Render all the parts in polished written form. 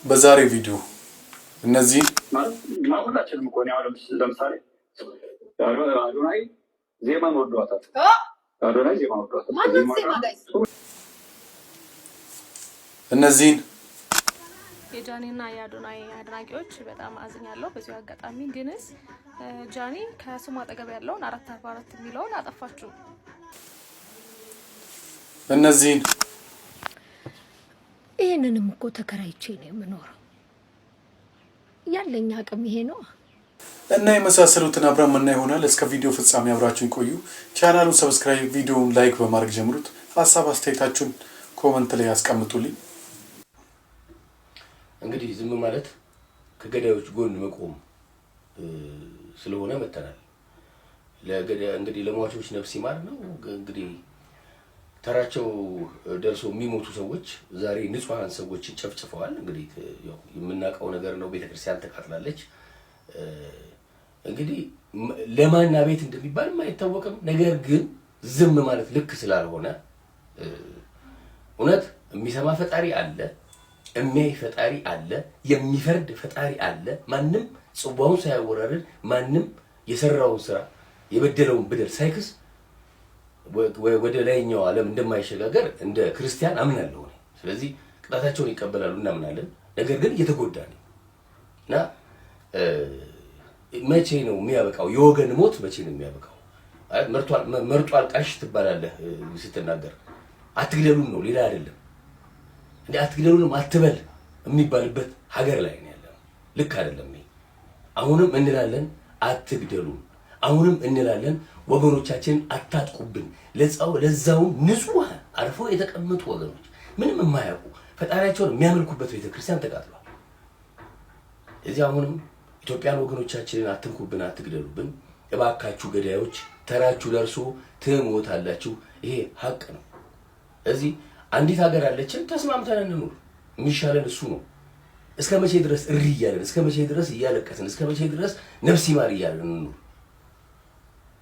በዛሬ ቪዲዮ እነዚህ ማውራታችን እኮ ነው። ለምሳሌ አዶናይ ዜማን ወዷታል። አዶናይ ዜማን ወዷታል። እነዚህን የጃኒና የአዶናይ አድናቂዎች በጣም አዝኛለሁ። በዚህ አጋጣሚ ግንስ ጃኒ ከስሙ አጠገብ ያለውን 444 የሚለውን አጠፋችሁ። እነዚህን ይሄንንም እኮ ተከራይቼ ነው የምኖረው። ያለኝ አቅም ይሄ ነው እና የመሳሰሉትን አብረን እና ይሆናል። እስከ ቪዲዮ ፍጻሜ አብራችሁን ቆዩ። ቻናሉን ሰብስክራይብ፣ ቪዲዮውን ላይክ በማድረግ ጀምሩት። ሐሳብ አስተያየታችሁን ኮሜንት ላይ ያስቀምጡልኝ። እንግዲህ ዝም ማለት ከገዳዮች ጎን መቆም ስለሆነ መተናል። እንግዲህ ለሟቾች ነፍስ ይማር ነው። እንግዲህ ተራቸው ደርሶ የሚሞቱ ሰዎች ዛሬ ንጹሃን ሰዎች ጨፍጭፈዋል። እንግዲህ ያው የምናውቀው ነገር ነው። ቤተክርስቲያን ተቃጥላለች። እንግዲህ ለማና ቤት እንደሚባል አይታወቅም። ነገር ግን ዝም ማለት ልክ ስላልሆነ እውነት የሚሰማ ፈጣሪ አለ፣ የሚያይ ፈጣሪ አለ፣ የሚፈርድ ፈጣሪ አለ። ማንም ጽዋውን ሳያወራርድ ማንም የሰራውን ስራ የበደለውን በደል ሳይክስ ወደ ላይኛው ዓለም እንደማይሸጋገር እንደ ክርስቲያን አምናለሁ። ስለዚህ ቅጣታቸውን ይቀበላሉ እናምናለን። ነገር ግን እየተጎዳ ነው እና መቼ ነው የሚያበቃው? የወገን ሞት መቼ ነው የሚያበቃው? መርጦ አልቃሽ ትባላለህ ስትናገር። አትግደሉን ነው ሌላ አይደለም። እንዴ አትግደሉንም አትበል የሚባልበት ሀገር ላይ ነው ያለው። ልክ አይደለም። አሁንም እንላለን አትግደሉን። አሁንም እንላለን ወገኖቻችንን አታጥቁብን። ለዛውም ንጹህ አርፈው የተቀመጡ ወገኖች ምንም የማያውቁ ፈጣሪያቸውን የሚያመልኩበት ቤተክርስቲያን ተቃጥሏል። እዚህ አሁንም ኢትዮጵያን ወገኖቻችንን አትንኩብን፣ አትግደሉብን እባካችሁ ገዳዮች፣ ተራችሁ ደርሶ ትሞታላችሁ። ይሄ ሀቅ ነው። እዚህ አንዲት ሀገር አለችን፣ ተስማምተን እንኑር። የሚሻለን እሱ ነው። እስከ መቼ ድረስ እሪ እያለን፣ እስከ መቼ ድረስ እያለቀስን፣ እስከ መቼ ድረስ ነፍስ ይማር እያለን እንኑር?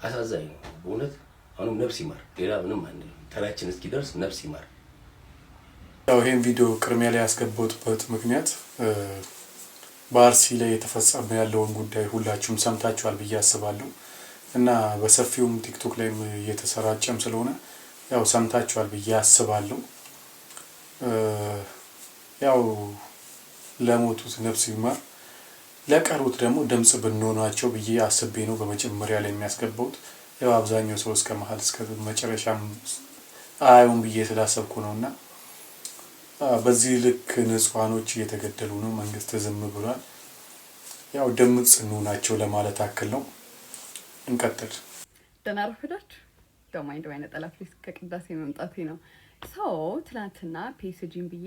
አሳዛኝ ነው በእውነት። አሁንም ነፍስ ይማር፣ ሌላ ምንም አንልም። ተራችን እስኪደርስ ነፍስ ይማር። ያው ይሄን ቪዲዮ ቅድሚያ ላይ ያስገባሁበት ምክንያት በአርሲ ላይ የተፈጸመ ያለውን ጉዳይ ሁላችሁም ሰምታችኋል ብዬ አስባለሁ እና በሰፊውም ቲክቶክ ላይም እየተሰራጨም ስለሆነ ያው ሰምታችኋል ብዬ አስባለሁ። ያው ለሞቱት ነፍስ ይማር፣ ለቀሩት ደግሞ ድምጽ ብንሆናቸው ብዬ አስቤ ነው በመጀመሪያ ላይ የሚያስገባውት። ያው አብዛኛው ሰው እስከ መሀል እስከ መጨረሻም አዩን ብዬ ስላሰብኩ ነውና በዚህ ልክ ንጹሃኖች እየተገደሉ ነው። መንግስት ዝም ብሏል። ያው ድምጽ እንሆናቸው ለማለት አክል ነው። እንቀጥል። ደህና ረፈዳችሁ። ደማይንዶ አይነ ጠላት ሊስ ከቅዳሴ መምጣቴ ነው። ሰው ትላንትና ፒኤስጂን ብዬ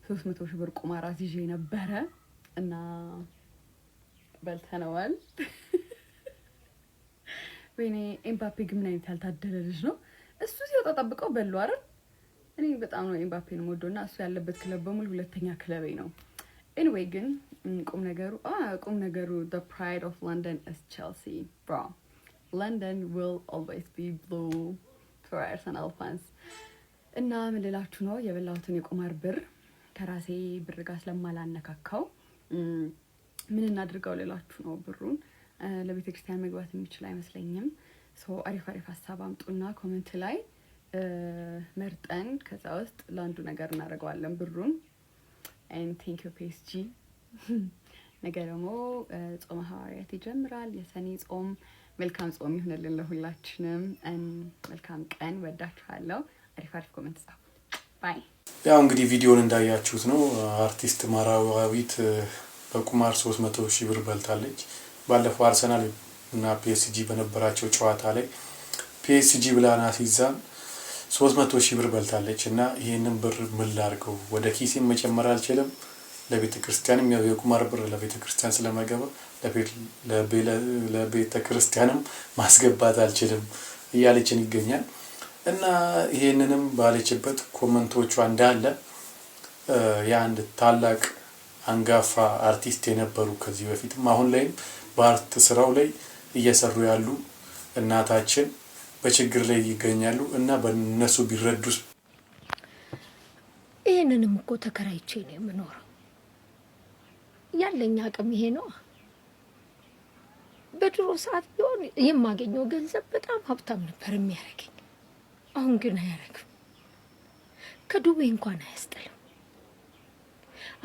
300 ሺህ ብር ቁማር ይዤ ነበረ እና በልተነዋል። ወይኔ ኤምባፔ ግን ምን አይነት ያልታደለ ልጅ ነው። እሱ ሲወጣ ጠብቀው በሉ አይደል? እኔ በጣም ነው ኤምባፔን የምወደውና እሱ ያለበት ክለብ በሙሉ ሁለተኛ ክለቤ ነው። ኤኒዌይ ግን ቁም ነገሩ the pride of London is Chelsea, bro. London will always be blue for Arsenal fans. እና ምን ልላችሁ ነው የበላሁትን የቁማር ብር ከራሴ ብር ጋር ስለማላነካካው ምን እናድርገው ልላችሁ ነው። ብሩን ለቤተክርስቲያን መግባት የሚችል አይመስለኝም። አሪፍ ሀሳብ አምጡና ኮሜንት ላይ መርጠን ከዛ ውስጥ ለአንዱ ነገር እናደርገዋለን ብሩን። and thank you PSG። ነገ ደግሞ ጾመ ሐዋርያት ይጀምራል። የሰኔ ጾም መልካም ጾም ይሁንልን ለሁላችንም። መልካም ቀን። ወዳችኋለሁ። አሪፍ ኮሜንት ጻፉ። ባይ። ያው እንግዲህ ቪዲዮን እንዳያችሁት ነው። አርቲስት ማራዊት በቁማር 300 ሺህ ብር በልታለች። ባለፈው አርሰናል እና ፒኤስጂ በነበራቸው ጨዋታ ላይ ፒኤስጂ ብላና ሲዛን 300 ሺህ ብር በልታለች እና ይሄንን ብር ምን ላድርገው? ወደ ኪሴም መጨመር አልችልም። ለቤተክርስቲያንም ያው የቁማር ብር ለቤተክርስቲያን ስለማይገባ ለቤተክርስቲያንም ማስገባት አልችልም እያለችን ይገኛል። እና ይሄንንም ባለችበት ኮሜንቶቿ እንዳለ የአንድ ታላቅ አንጋፋ አርቲስት የነበሩ ከዚህ በፊትም አሁን ላይም በአርት ስራው ላይ እየሰሩ ያሉ እናታችን በችግር ላይ ይገኛሉ እና በእነሱ ቢረዱስ። ይሄንንም እኮ ተከራይቼ ነው የምኖረው። ያለኝ አቅም ይሄ ነው። በድሮ ሰዓት ቢሆን የማገኘው ገንዘብ በጣም ሀብታም ነበር የሚያረጋኝ። አሁን ግን አያረግም። ከዱቤ እንኳን አያስጠላም።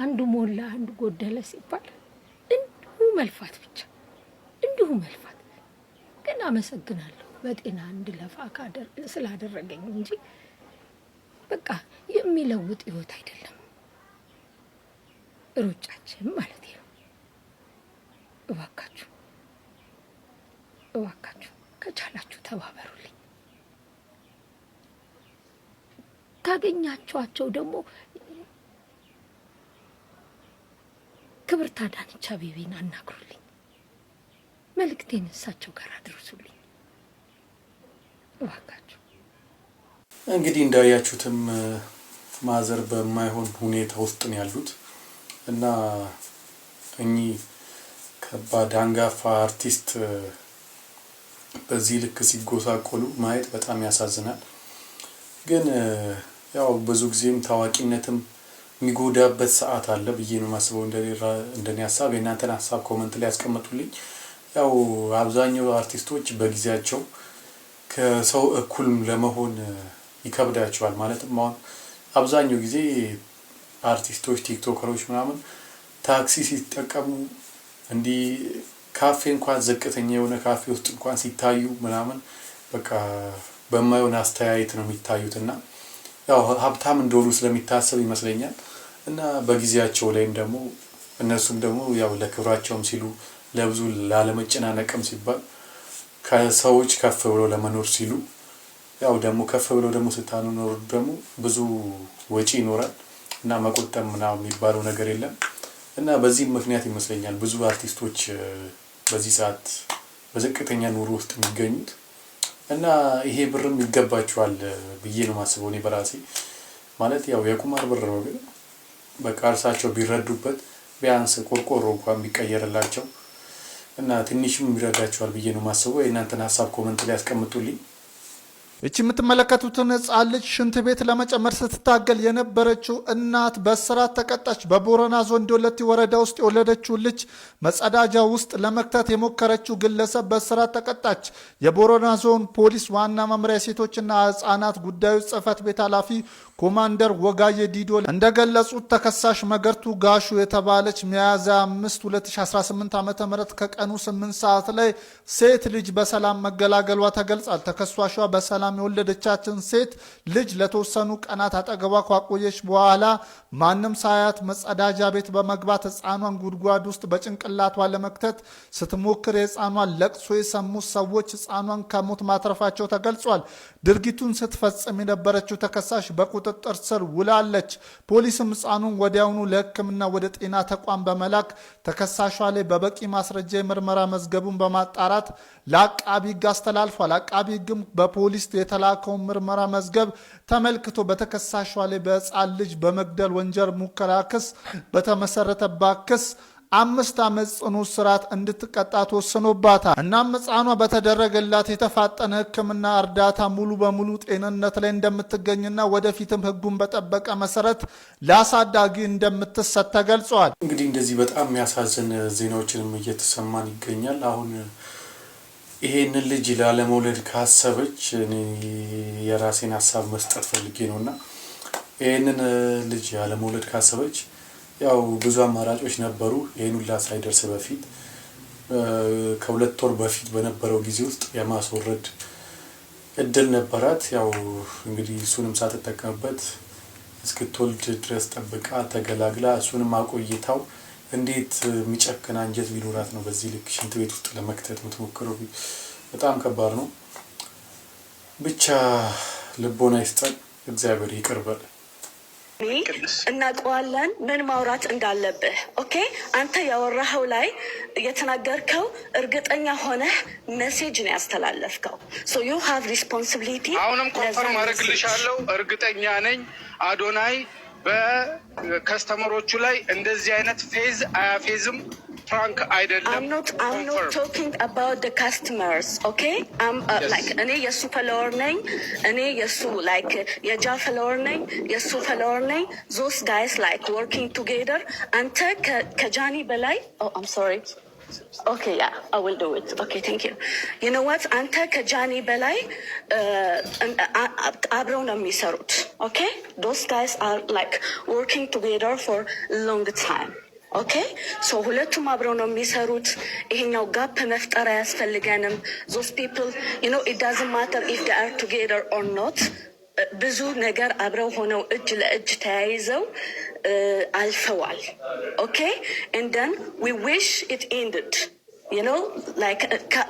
አንዱ ሞላ አንዱ ጎደለ ሲባል እንዲሁ መልፋት ብቻ እንዲሁ መልፋት። ግን አመሰግናለሁ በጤና እንድለፋ ስላደረገኝ እንጂ በቃ የሚለውጥ ህይወት አይደለም ሩጫችን ማለት ነው። እባካችሁ ከቻላችሁ ተባበሩልኝ። ካገኛችኋቸው ደግሞ ክብርት አዳነች አቤቤን አናግሩልኝ። መልእክቴን እሳቸው ጋር አድርሱልኝ እባካችሁ። እንግዲህ እንዳያችሁትም ማዘር በማይሆን ሁኔታ ውስጥ ነው ያሉት እና እኚህ ከባድ አንጋፋ አርቲስት በዚህ ልክ ሲጎሳቆሉ ማየት በጣም ያሳዝናል። ግን ያው ብዙ ጊዜም ታዋቂነትም የሚጎዳበት ሰዓት አለ ብዬ ነው ማስበው። እንደኔ ሀሳብ የእናንተን ሀሳብ ኮሜንት ላይ ያስቀምጡልኝ። ያው አብዛኛው አርቲስቶች በጊዜያቸው ከሰው እኩል ለመሆን ይከብዳቸዋል። ማለትም አሁን አብዛኛው ጊዜ አርቲስቶች ቲክቶከሮች ምናምን ታክሲ ሲጠቀሙ እንዲህ ካፌ እንኳን ዝቅተኛ የሆነ ካፌ ውስጥ እንኳን ሲታዩ ምናምን በቃ በማይሆን አስተያየት ነው የሚታዩትና ያው ሀብታም እንደሆኑ ስለሚታሰብ ይመስለኛል። እና በጊዜያቸው ላይም ደግሞ እነሱም ደግሞ ያው ለክብራቸውም ሲሉ ለብዙ ላለመጨናነቅም ሲባል ከሰዎች ከፍ ብሎ ለመኖር ሲሉ ያው ደግሞ ከፍ ብሎ ደግሞ ስታኖር ደግሞ ብዙ ወጪ ይኖራል እና መቆጠብ ምናምን የሚባለው ነገር የለም። እና በዚህ ምክንያት ይመስለኛል ብዙ አርቲስቶች በዚህ ሰዓት በዝቅተኛ ኑሮ ውስጥ የሚገኙት። እና ይሄ ብርም ይገባቸዋል ብዬ ነው ማስበው እኔ በራሴ። ማለት ያው የቁማር ብር ነው፣ ግን በቃ እርሳቸው ቢረዱበት ቢያንስ ቆርቆሮ እንኳን ቢቀየርላቸው እና ትንሽም ይረዳቸዋል ብዬ ነው ማስበው። የእናንተን ሀሳብ ኮሜንት ላይ ያስቀምጡልኝ። እቺ የምትመለከቱትን ህጻን ልጅ ሽንት ቤት ለመጨመር ስትታገል የነበረችው እናት በእስራት ተቀጣች። በቦረና ዞን ዶለቲ ወረዳ ውስጥ የወለደችው ልጅ መጸዳጃ ውስጥ ለመክተት የሞከረችው ግለሰብ በእስራት ተቀጣች። የቦረና ዞን ፖሊስ ዋና መምሪያ ሴቶችና ህጻናት ጉዳዮች ጽህፈት ቤት ኃላፊ ኮማንደር ወጋየ ዲዶ እንደገለጹት ተከሳሽ መገርቱ ጋሹ የተባለች ሚያዝያ 5 2018 ዓ.ም ከቀኑ 8 ሰዓት ላይ ሴት ልጅ በሰላም መገላገሏ ተገልጿል። ተከሳሿ በሰላም የወለደቻችን ሴት ልጅ ለተወሰኑ ቀናት አጠገቧ ካቆየች በኋላ ማንም ሳያት መጸዳጃ ቤት በመግባት ህፃኗን ጉድጓድ ውስጥ በጭንቅላቷ ለመክተት ስትሞክር የህፃኗን ለቅሶ የሰሙ ሰዎች ህፃኗን ከሞት ማትረፋቸው ተገልጿል። ድርጊቱን ስትፈጽም የነበረችው ተከሳሽ በቁጥጥር ስር ውላለች። ፖሊስም ህፃኑን ወዲያውኑ ለሕክምና ወደ ጤና ተቋም በመላክ ተከሳሿ ላይ በበቂ ማስረጃ የምርመራ መዝገቡን በማጣራት ለአቃቢ ህግ አስተላልፏል። አቃቢ ህግም በፖሊስ የተላከውን ምርመራ መዝገብ ተመልክቶ በተከሳሿ ላይ በህፃን ልጅ በመግደል ወንጀል ሙከራ ክስ በተመሰረተባት ክስ 5 ዓመት ጽኑ እስራት እንድትቀጣ ተወስኖባታል። እናም ህፃኗ በተደረገላት የተፋጠነ ህክምና እርዳታ ሙሉ በሙሉ ጤንነት ላይ እንደምትገኝና ወደፊትም ህጉን በጠበቀ መሰረት ለአሳዳጊ እንደምትሰጥ ተገልጿል። እንግዲህ እንደዚህ በጣም የሚያሳዝን ዜናዎችንም እየተሰማን ይገኛል። አሁን ይሄንን ልጅ ላለመውለድ ካሰበች እኔ የራሴን ሀሳብ መስጠት ፈልጌ ነውና ይሄንን ልጅ ላለመውለድ ካሰበች ያው ብዙ አማራጮች ነበሩ። ይሄን ሁላ ሳይደርስ በፊት ከ2 ወር በፊት በነበረው ጊዜ ውስጥ የማስወረድ እድል ነበራት። ያው እንግዲህ እሱንም ሳትጠቀምበት እስክትወልድ ድረስ ጠብቃ ተገላግላ እሱንም አቆይታው እንዴት የሚጨክን አንጀት ቢኖራት ነው በዚህ ልክ ሽንት ቤት ውስጥ ለመክተት የምትሞክረው? በጣም ከባድ ነው። ብቻ ልቦና ይስጠን፣ እግዚአብሔር ይቅር በል። እናውቀዋለን ምን ማውራት እንዳለብህ። ኦኬ አንተ ያወራኸው ላይ የተናገርከው እርግጠኛ ሆነህ ሜሴጅ ነው ያስተላለፍከው። ሶ ዩ ሃቭ ሪስፖንሲቢሊቲ። አሁንም ኮንፈርም አደርግልሻለሁ፣ እርግጠኛ ነኝ አዶናይ በከስተመሮቹ ላይ እንደዚህ አይነት ፌዝ አያፌዝም። ፕራንክ አይደለም። I'm not talking about the customers, okay? I'm like እኔ የሱ follower ነኝ። እኔ የሱ like የጃ follower ነኝ፣ የሱ follower ነኝ። Those guys like working together. አንተ ከጃኒ በላይ I'm sorry. Okay, yeah, I will do it. Okay, thank you. You know what? አንተ ከጃኒ በላይ አብረው ነው የሚሰሩት። Okay? Those guys are like working together for a long time. Okay? So ሁለቱም አብረው ነው የሚሰሩት። ይሄኛው ጋፕ መፍጠር አያስፈልገንም። Those people, you know, it doesn't matter if they are together or not. ብዙ ነገር አብረው ሆነው እጅ ለእጅ ተያይዘው አልፈዋል። Okay? And then we wish it ended. You know, like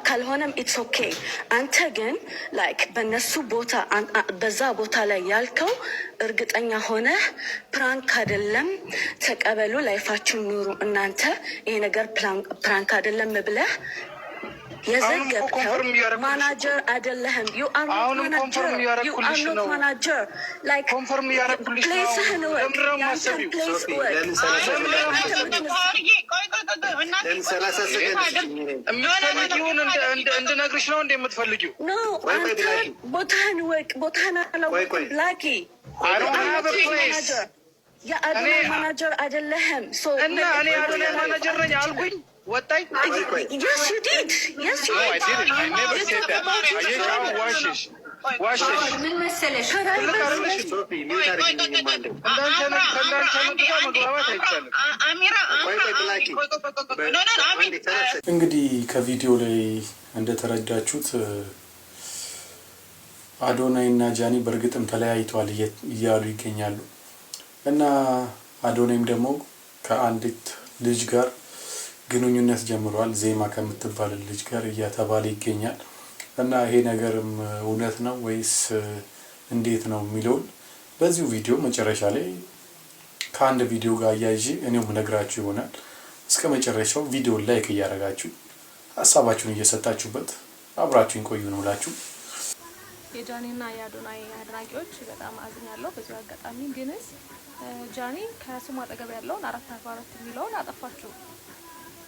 ካልሆነም it's okay. አንተ ግን like በነሱ ቦታ በዛ ቦታ ላይ ያልከው እርግጠኛ ሆነ ፕራንክ አይደለም ተቀበሉ ላይፋችሁ ኑሩ እናንተ ይሄ ነገር ፕራንክ አይደለም ብለህ የዘገብከው ማናጀር አይደለህም። You are not manager. You are not manager. Like ኮንፈርም ያረኩልሽ ነው። የምትፈልጊውን እንድነግርሽ ነው እንደምትፈልጊው። No, አንተ ቦታህን ወቅ ቦታህን አላወቅም ብላኪ የአዶናይ ማናጀር አይደለህም። እና እኔ አዶናይ ማናጀር ነኝ አልኩኝ ወጣይ። Yes, you did. Yes, you did. I never said that. ዋሽሽ ምን መሰለሽ እንግዲህ ከቪዲዮ ላይ እንደተረዳችሁት አዶናይ እና ጃኒ በእርግጥም ተለያይተዋል እያሉ ይገኛሉ። እና አዶናይም ደግሞ ከአንዲት ልጅ ጋር ግንኙነት ጀምሯል፣ ዜማ ከምትባል ልጅ ጋር እያተባለ ይገኛል። እና ይሄ ነገርም እውነት ነው ወይስ እንዴት ነው የሚለውን በዚሁ ቪዲዮ መጨረሻ ላይ ከአንድ ቪዲዮ ጋር አያይዤ እኔውም ነግራችሁ ይሆናል። እስከ መጨረሻው ቪዲዮ ላይክ እያደረጋችሁ ሀሳባችሁን እየሰጣችሁበት አብራችሁን ቆዩ ነው እላችሁ። የጃኒና የአዶናይ አድናቂዎች በጣም አዝኛለሁ። በዚህ አጋጣሚ ግንስ ጃኒ ከስሙ አጠገብ ያለውን 444 የሚለውን አጠፋችሁ።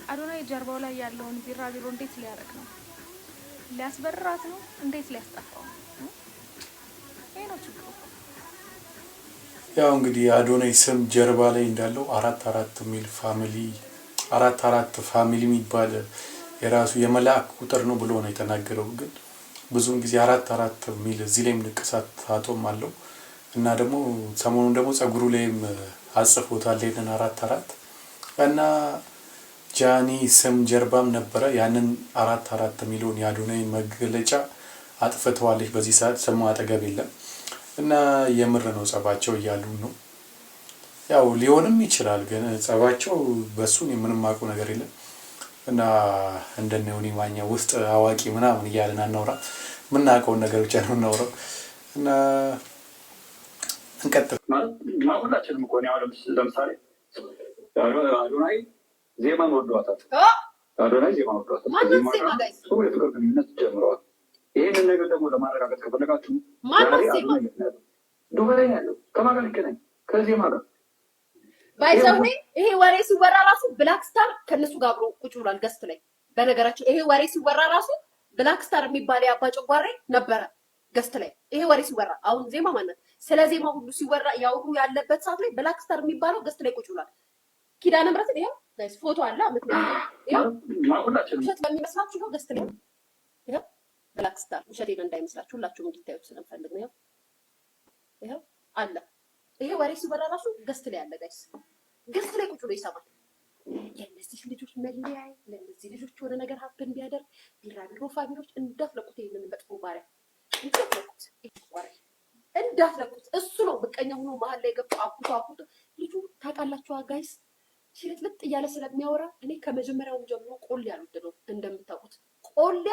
አዶናይ ጀርባው ላይ ያለውን ቢራቢሮ እንዴት ሊያረግ ነው? ሊያስበራት ነው? እንዴት ሊያስጠፋው ነው? ይሄ ነው ችግሩ። ያው እንግዲህ አዶናይ ስም ጀርባ ላይ እንዳለው 444 ሚል ፋሚሊ 444 ፋሚሊ የሚባል የራሱ የመላእክ ቁጥር ነው ብሎ ነው የተናገረው። ግን ብዙውን ጊዜ 444 ሚል እዚህ ላይም ንቅሳት አቶም አለው እና ደግሞ ሰሞኑን ደግሞ ጸጉሩ ላይም አጽፎታል ይሄን 444 እና ጃኒ ስም ጀርባም ነበረ። ያንን 444 ሚሊዮን የአዶናይ መገለጫ አጥፍተዋለች። በዚህ ሰዓት ስሙ አጠገብ የለም እና የምር ነው ጸባቸው እያሉ ነው። ያው ሊሆንም ይችላል ግን ጸባቸው በሱን የምንም አውቀው ነገር የለም እና እንደነ ዮኒ ማኛ ውስጥ አዋቂ ምናምን እያልን አናውራ። ምናውቀውን ነገር ብቻ ነው እናውራው እና እንቀጥል። ሁላችንም እኮ ነው ለምሳሌ አዶናይ ዜማን ወዷታል። አዶናይ ዜማን ወዷታል። የፍቅር ግንኙነት ጀምረዋል። ይህንን ነገር ደግሞ ለማረጋገጥ ከፈለጋችሁ ዱባይ ያለው ከማን ጋር ሊገናኝ ከዜማ ጋር ባይዘዌ ይሄ ወሬ ሲወራ ራሱ ብላክ ስታር ከነሱ ጋር አብሮ ቁጭ ብሏል ገስት ላይ። በነገራችን ይሄ ወሬ ሲወራ ራሱ ብላክ ስታር የሚባል ያባ ጨጓሬ ነበረ ገስት ላይ። ይሄ ወሬ ሲወራ አሁን ዜማ ማለት ስለ ዜማ ሁሉ ሲወራ ያውሩ ያለበት ሰዓት ላይ ብላክ ስታር የሚባለው ገስት ላይ ቁጭ ብሏል። ኪዳነ ምሕረት ይሄ ፎቶ አለ ውሸት በሚመስላችሁ ነው ገስት ላይ ይሄ ብላክ ስታር ውሸቴን እንዳይመስላችሁ ሁላችሁም እንድታዩት ስለምፈልግ ነው። ይሄ አለ ይሄ ወሬ ሲወራ ራሱ ገስት ላይ አለ ጋይስ። ገስት ላይ ቁጭ ብሎ ይሰማል። የእነዚህ ልጆች መለያይ ለእነዚህ ልጆች የሆነ ነገር ሀፕን ቢያደርግ ቢራቢሮ ፋሚሊዎች እንዳትለቁት፣ ይሄንን መጥፎ ባሪያ እንዳትለቁት፣ እንዳትለቁት። እሱ ነው ምቀኛ ሆኖ መሀል ላይ ገብቶ አኩቶ ልጁ ታውቃላችሁ ጋይስ ሽልጥልጥ እያለ ስለሚያወራ እኔ ከመጀመሪያውም ጀምሮ ቆሌ አልወደደው። እንደምታውቁት ቆሌ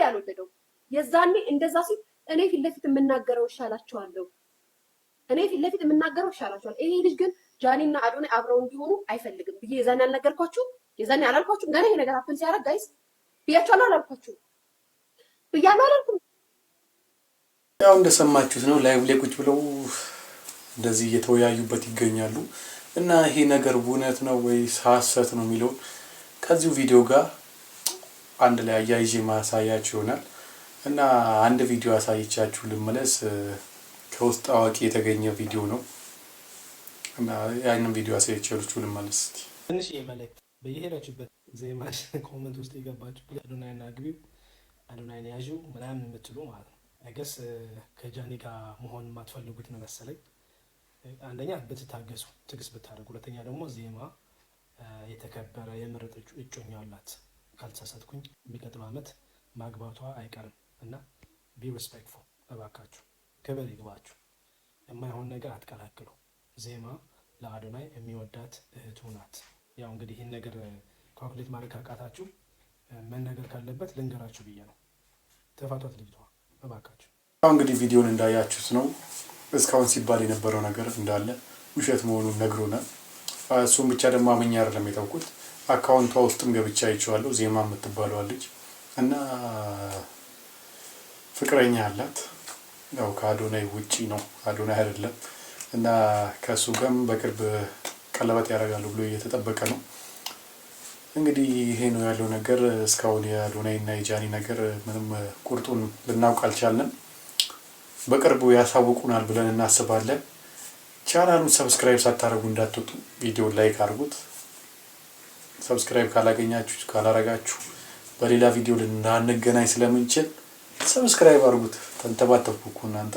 አልወደደው። የዛኔ እንደዛ ሲል እኔ ፊት ለፊት የምናገረው ይሻላችኋለሁ። ይሄ ልጅ ግን ጃኒና አዶናይ አብረው እንዲሆኑ አይፈልግም ብዬ የዛኔ አልነገርኳችሁ? የዛኔ አላልኳችሁም? ገና ይሄ ነገር ሀፕን ሲያደርግ ጋይስ ብያችኋለሁ አላልኳችሁም? ብያለሁ አላልኩም? ያው እንደሰማችሁት ነው። ላይቭ ላይ ቁጭ ብለው እንደዚህ እየተወያዩበት ይገኛሉ። እና ይሄ ነገር እውነት ነው ወይስ ሐሰት ነው የሚለው ከዚሁ ቪዲዮ ጋር አንድ ላይ አያይዤ ማሳያችሁ ይሆናል። እና አንድ ቪዲዮ አሳይቻችሁ ልመለስ። ከውስጥ አዋቂ የተገኘ ቪዲዮ ነው እና ያንን ቪዲዮ አሳይቻችሁ ልመለስ። ትንሽ መልእክት በየሄዳችሁበት ዜማሽ ኮመንት ውስጥ የገባችሁ አዶናይና ግቢው አዶናይን ያዡ ምናምን የምትሉ ማለት ነው። አይገስ ከጃኒ ጋር መሆን የማትፈልጉት ነው መሰለኝ። አንደኛ ብትታገሱ ትግስት ብታደርጉ፣ ሁለተኛ ደግሞ ዜማ የተከበረ የመረጠችው እጮኛ አላት ካልተሳሳትኩኝ፣ የሚቀጥለው ዓመት ማግባቷ አይቀርም እና ቢ ሪስፔክትፉል እባካችሁ፣ ክብር ይግባችሁ። የማይሆን ነገር አትቀላቅሉ። ዜማ ለአዶናይ የሚወዳት እህቱ ናት። ያው እንግዲህ ይህን ነገር ካልኩሌት ማድረግ ካቃታችሁ መነገር ካለበት ልንገራችሁ ብዬ ነው። ተፋቷት ልጅቷ እባካችሁ። አሁን እንግዲህ ቪዲዮን እንዳያችሁት ነው። እስካሁን ሲባል የነበረው ነገር እንዳለ ውሸት መሆኑን ነግሮናል። እሱም ብቻ ደግሞ አመኛ አይደለም የተውኩት፣ አካውንቷ ውስጥም ገብቻ አይቼዋለሁ። ዜማ የምትባለው ልጅ እና ፍቅረኛ አላት። ያው ከአዶናይ ውጪ ነው፣ አዶናይ አይደለም። እና ከሱ ጋርም በቅርብ ቀለበት ያደርጋሉ ብሎ እየተጠበቀ ነው። እንግዲህ ይሄ ነው ያለው ነገር። እስካሁን የአዶናይ እና የጃኒ ነገር ምንም ቁርጡን ልናውቅ አልቻልንም። በቅርቡ ያሳውቁናል ብለን እናስባለን። ቻናሉን ሰብስክራይብ ሳታደርጉ እንዳትወጡ፣ ቪዲዮ ላይክ አድርጉት። ሰብስክራይብ ካላረጋችሁ በሌላ ቪዲዮ ልንገናኝ ስለምንችል ሰብስክራይብ አድርጉት። ተንተባተብኩ እናንተ